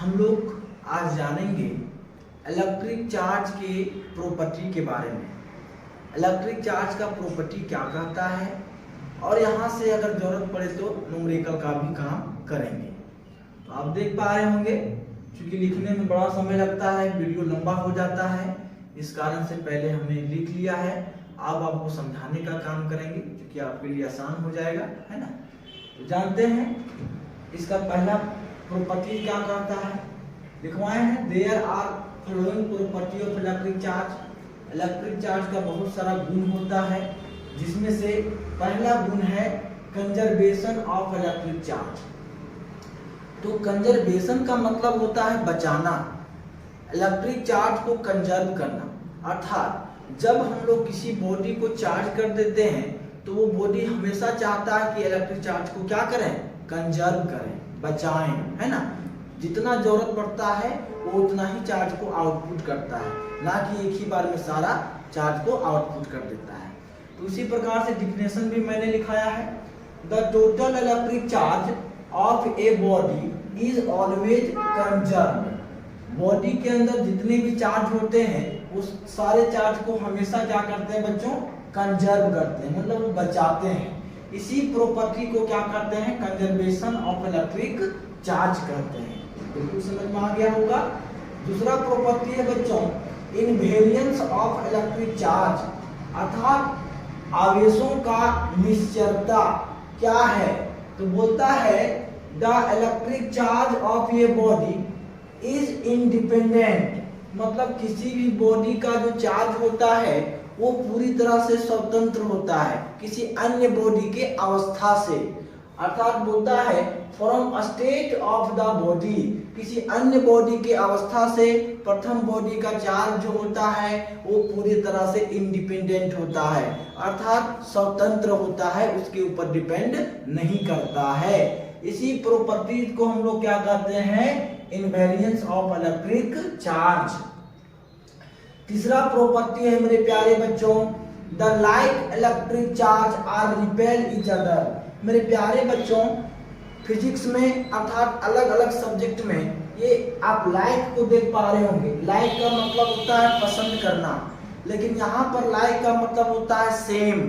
हम लोग आज जानेंगे इलेक्ट्रिक चार्ज के प्रॉपर्टी के बारे में। इलेक्ट्रिक चार्ज का प्रॉपर्टी क्या कहता है और यहाँ से अगर जरूरत पड़े तो न्यूमेरिकल का भी काम करेंगे। तो आप देख पा रहे होंगे, क्योंकि लिखने में बड़ा समय लगता है, वीडियो लंबा हो जाता है, इस कारण से पहले हमने लिख लिया है। अब आपको समझाने का काम करेंगे क्योंकि आपके लिए आसान हो जाएगा, है ना। तो जानते हैं इसका पहला प्रॉपर्टी क्या कहता है, लिखवाए हैं। There are following property of electric charge. Electric charge का बहुत सारा गुण होता है, जिसमें से पहला गुण है कंजर्वेशन ऑफ इलेक्ट्रिक चार्ज। तो कंजर्वेशन का मतलब होता है बचाना, इलेक्ट्रिक चार्ज को कंजर्व करना। अर्थात जब हम लोग किसी बॉडी को चार्ज कर देते हैं तो वो बॉडी हमेशा चाहता है कि इलेक्ट्रिक चार्ज को क्या करें, कंजर्व करें, बचाएं, है ना। जितना जरूरत पड़ता है वो उतना ही चार्ज को आउटपुट करता है, ना कि एक ही बार में सारा चार्ज को आउटपुट कर देता है। तो उसी प्रकार से डिफिनेशन भी मैंने लिखाया है। The total electric charge of a body is always conserved. Body के अंदर जितने भी चार्ज होते हैं उस सारे चार्ज को हमेशा क्या करते हैं बच्चों, कंजर्व करते हैं, मतलब वो बचाते हैं। इसी प्रॉपर्टी को क्या करते हैं, कंजर्वेशन ऑफ इलेक्ट्रिक चार्ज कहते हैं। बिल्कुल समझ में आ गया होगा। दूसरा प्रॉपर्टी है बच्चों इनवेरिएंस ऑफ इलेक्ट्रिक चार्ज, अर्थात आवेशों का निश्चरता क्या है। तो बोलता है the electric charge of a body is independent, मतलब किसी भी बॉडी का जो चार्ज होता है वो पूरी तरह से स्वतंत्र होता है किसी अन्य बॉडी के अवस्था से। अर्थात बोलता है from state of the body, किसी अन्य बॉडी के अवस्था से प्रथम बॉडी का चार्ज जो होता है वो पूरी तरह से इंडिपेंडेंट होता है, अर्थात स्वतंत्र होता है, उसके ऊपर डिपेंड नहीं करता है। इसी प्रॉपर्टी को हम लोग क्या कहते हैं, इनवेरिएंस ऑफ इलेक्ट्रिक चार्ज। तीसरा प्रॉपर्टी है मेरे प्यारे बच्चों the like electric charge are repel each other. मेरे प्यारे बच्चों फिजिक्स में अर्थात अलग अलग सब्जेक्ट में ये आप लाइक को देख पा रहे होंगे। लाइक का मतलब होता है पसंद करना, लेकिन यहाँ पर लाइक का मतलब होता है सेम,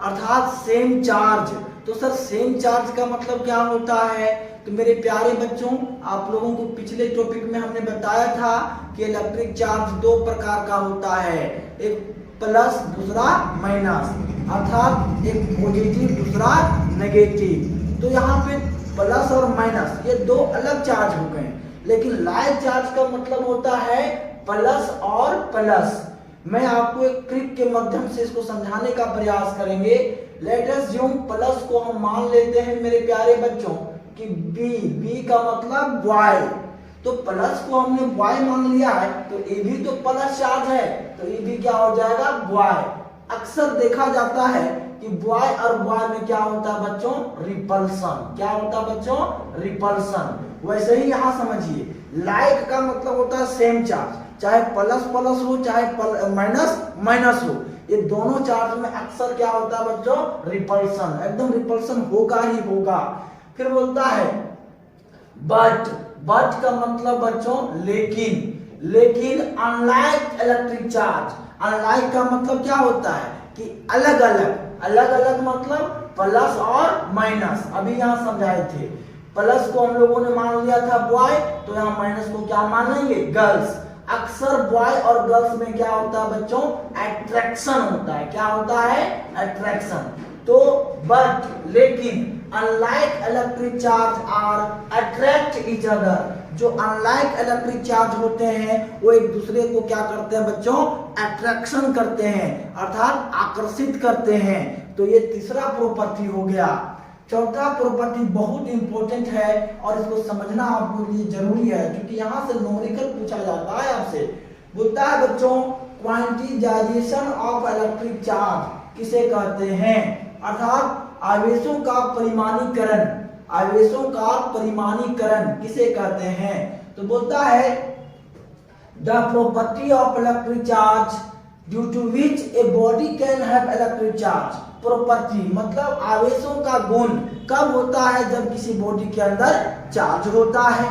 अर्थात सेम चार्ज। तो सर सेम चार्ज का मतलब क्या होता है। तो मेरे प्यारे बच्चों आप लोगों को पिछले टॉपिक में हमने बताया था कि इलेक्ट्रिक चार्ज दो प्रकार का होता है, एक प्लस दूसरा माइनस, अर्थात एक पॉजिटिव दूसरा नेगेटिव। तो यहाँ पे प्लस और माइनस ये दो अलग चार्ज हो गए, लेकिन लाइक चार्ज का मतलब होता है प्लस और प्लस। मैं आपको एक ट्रिक के माध्यम से इसको समझाने का प्रयास करेंगे। लेट अस अज्यूम प्लस को हम मान लेते हैं मेरे प्यारे बच्चों कि बी का मतलब बॉय। तो प्लस को हमने बॉय मान लिया है तो ये भी तो प्लस चार्ज है, तो ये भी क्या हो जाएगा, बॉय। अक्सर देखा जाता है कि बॉय और बॉय में क्या होता है बच्चों, रिपल्सन। क्या होता है बच्चों, रिपल्सन। वैसे ही यहाँ समझिए लाइक का मतलब होता है सेम चार्ज, चाहे प्लस प्लस हो चाहे माइनस माइनस हो, ये दोनों चार्ज में अक्सर क्या होता है बच्चों, रिपल्सन, एकदम रिपल्सन होगा ही होगा। फिर बोलता है बट का मतलब बच्चों लेकिन अनलाइक इलेक्ट्रिक चार्ज। अनलाइक का मतलब क्या होता है कि अलग अलग मतलब प्लस और माइनस। अभी यहाँ समझाए थे प्लस को हम लोगों ने मान लिया था बॉय, तो यहाँ माइनस को क्या मान लेंगे, गर्ल्स। अक्सर बॉय और गर्ल्स में क्या होता है बच्चों, अट्रैक्शन होता है। क्या होता है, अट्रैक्शन। तो बट लेकिन unlike electric charge are attract each other. जो अनलाइक इलेक्ट्रिक चार्ज होते हैं वो एक दूसरे को क्या करते हैं बच्चों, अट्रैक्शन करते हैं, अर्थात आकर्षित करते हैं। तो ये तीसरा प्रॉपर्टी हो गया। चौथा प्रॉपर्टी बहुत इंपॉर्टेंट है और इसको समझना आपके लिए जरूरी है, क्योंकि यहाँ से न्यूमेरिकल पूछा जाता है आपसे। बोलता है बच्चों क्वांटिजाइजेशन ऑफ इलेक्ट्रिक चार्ज किसे कहते हैं, अर्थात आवेशों का परिमाणीकरण किसे कहते हैं। तो बोलता है the property of electric charge due to which a body can have electric charge. Property मतलब आवेशों का गुण कब होता है, जब किसी बॉडी के अंदर चार्ज होता है।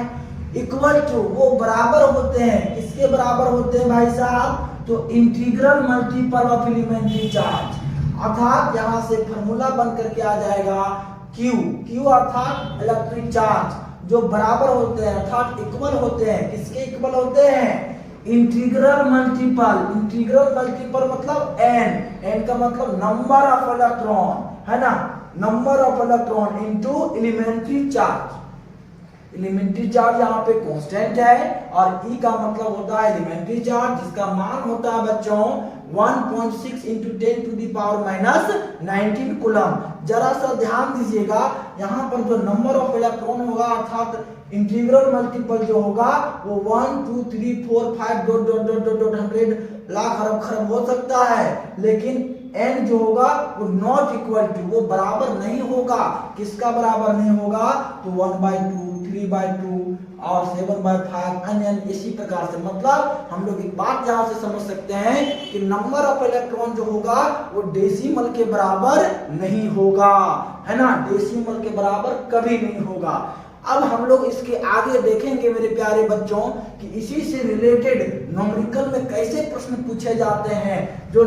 इक्वल टू, वो बराबर होते हैं, किसके बराबर होते हैं भाई साहब, तो integral multiple of elementary charge. अर्थात यहाँ से फॉर्मूला बन करके आ जाएगा Q, Q अर्थात इलेक्ट्रिक चार्ज जो बराबर होते हैं अर्थात इक्वल होते हैं, किसके इक्वल होते हैं, इंटीग्रल मल्टीपल, इंटीग्रल मल्टीपल मतलब n का मतलब नंबर ऑफ इलेक्ट्रॉन, है ना, number of electron into elementary charge. Elementary charge यहाँ पे कांस्टेंट है और E का मतलब होता है एलिमेंट्री चार्ज जिसका मान होता है बच्चों 1.6 into 10 to the power minus 19 coulomb. जरा सा ध्यान दीजिएगा, यहाँ पर जो नंबर ऑफ इलेक्ट्रॉन होगा अर्थात इंटीग्रल मल्टीपल जो होगा वो 1 2 3 4 5 dot dot dot dot dot 100 lakh अरब खरब हो सकता है, लेकिन n जो होगा वो नॉट इक्वल टू, वो बराबर नहीं होगा, किसका बराबर नहीं होगा, तो 1/2 3/2 और 7/5 अन्य इसी प्रकार से। मतलब हम लोग एक बात यहाँ से समझ सकते हैं कि नंबर ऑफ इलेक्ट्रॉन जो होगा वो डेसिमल के बराबर नहीं होगा, है ना, डेसिमल के बराबर कभी नहीं होगा। अब हम लोग इसके आगे देखेंगे मेरे प्यारे बच्चों कि इसी से रिलेटेड न्यूमेरिकल में कैसे प्रश्न पूछे जाते हैं जो